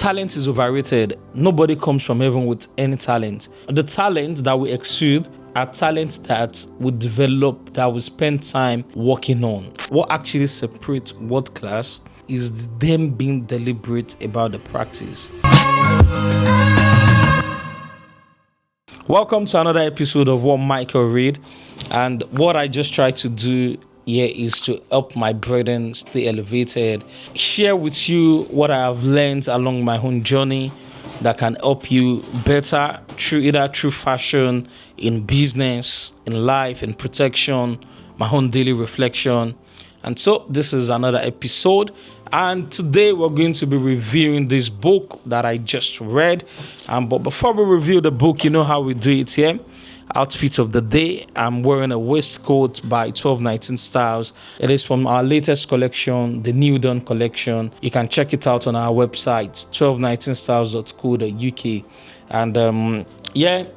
Talent is overrated. Nobody comes from heaven with any talent. The talent that we exude are talents that we develop, that we spend time working on. What actually separates world class is them being deliberate about the practice. Welcome to another episode of What Michael Read, and what I just try to do here is to help my brethren stay elevated, share with you what I have learned along my own journey that can help you better through fashion, in business, in life, in protection, my own daily reflection. And so this is another episode, and today we're going to be reviewing this book that I just read. But before we review the book, you know how we do it here. Outfit of the day. I'm wearing a waistcoat by 1219Styles. It is from our latest collection, the New Dawn collection. You can check it out on our website, 1219styles.co.uk. And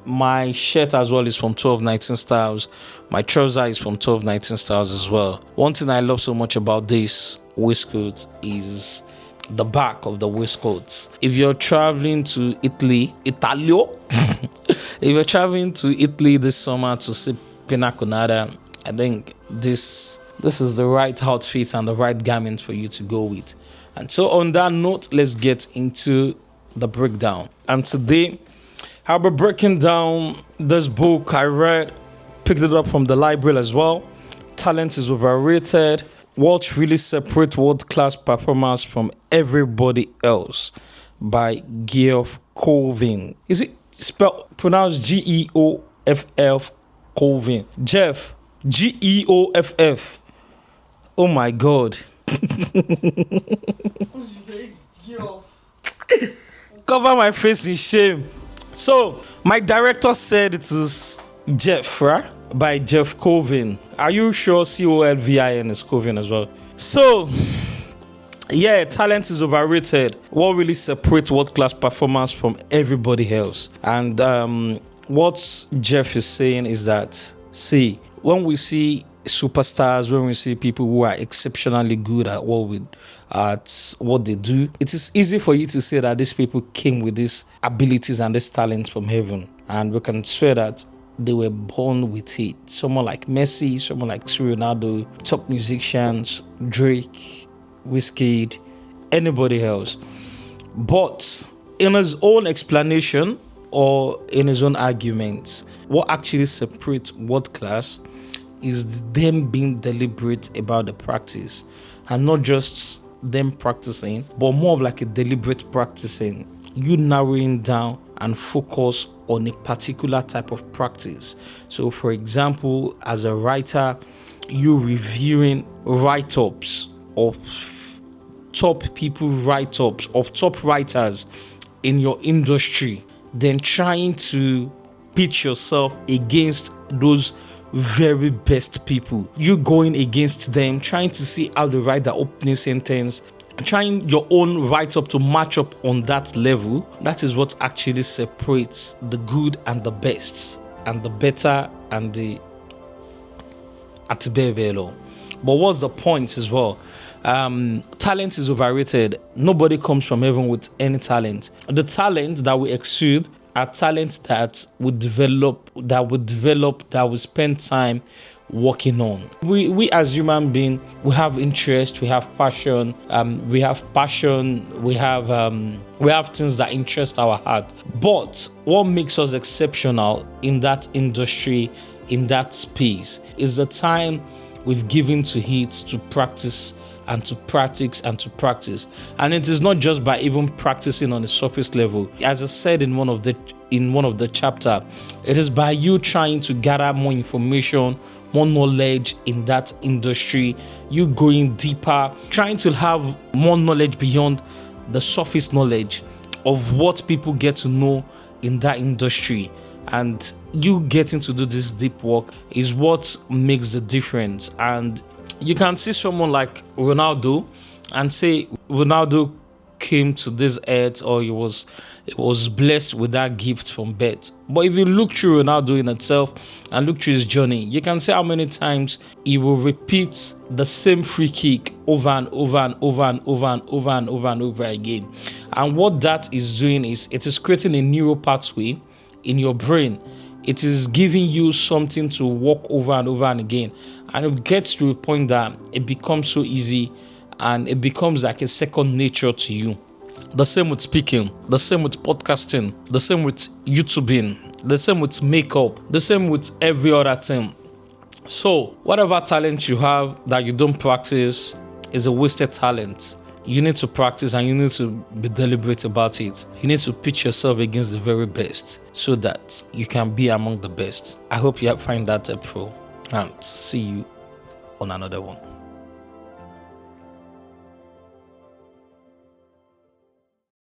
my shirt as well is from 1219Styles. My trouser is from 1219Styles as well. One thing I love so much about this waistcoat is the back of the waistcoat. If you're traveling to Italy, if you're traveling to Italy this summer to see Pina Colada, I think this is the right outfit and the right garment for you to go with. And so on that note, let's get into the breakdown. And today, I'll be breaking down this book I read, picked it up from the library as well. Talent is overrated. What really separates world-class performers from everybody else, by Geoff Colvin. Is it pronounced Geoff Colvin? Jeff, Geoff. Oh my God. What did you say? Geoff. Cover my face in shame. So, my director said it is Jeff, right? By Geoff Colvin. Are you sure Colvin is Colvin as well? So, talent is overrated. What really separates world-class performance from everybody else? And what Jeff is saying is that, when we see superstars, when we see people who are exceptionally good at what they do, it is easy for you to say that these people came with these abilities and these talents from heaven, and we can swear that they were born with it. Someone like Messi, someone like Ronaldo, top musicians, Drake, Wizkid, anybody else. But in his own explanation or in his own argument, what actually separates world class is them being deliberate about the practice, and not just them practicing, but more of like a deliberate practicing. You narrowing down and focus on a particular type of practice. So for example, as a writer, you reviewing write-ups of top writers in your industry, then trying to pitch yourself against those very best people. You going against them, trying to see how they write the opening sentence, trying your own write-up to match up on that level. That is what actually separates the good and the best, and the better and the atibebelo. But what's the point as well? Talent is overrated. Nobody comes from heaven with any talent. The talent that we exude are talents that we develop, that we spend time working on. We as human beings, we have interest, we have passion, we have things that interest our heart. But what makes us exceptional in that industry, in that space, is the time we've given to it to practice and to practice and to practice. And it is not just by even practicing on the surface level. As I said in one of the chapter, it is by you trying to gather more information, more knowledge in that industry, you going deeper, trying to have more knowledge beyond the surface knowledge of what people get to know in that industry. And you getting to do this deep work is what makes the difference. And you can see someone like Ronaldo and say Ronaldo came to this earth, or he was blessed with that gift from birth. But if you look through Ronaldo in itself and look through his journey, you can see how many times he will repeat the same free kick over and over and over and over and over and over and over again. And what that is doing is it is creating a neural pathway in your brain. It is giving you something to walk over and over and again. And it gets to a point that it becomes so easy and it becomes like a second nature to you. The same with speaking, the same with podcasting, the same with YouTubing, the same with makeup, the same with every other thing. So whatever talent you have that you don't practice is a wasted talent. You need to practice and you need to be deliberate about it. You need to pitch yourself against the very best so that you can be among the best. I hope you find that helpful and see you on another one.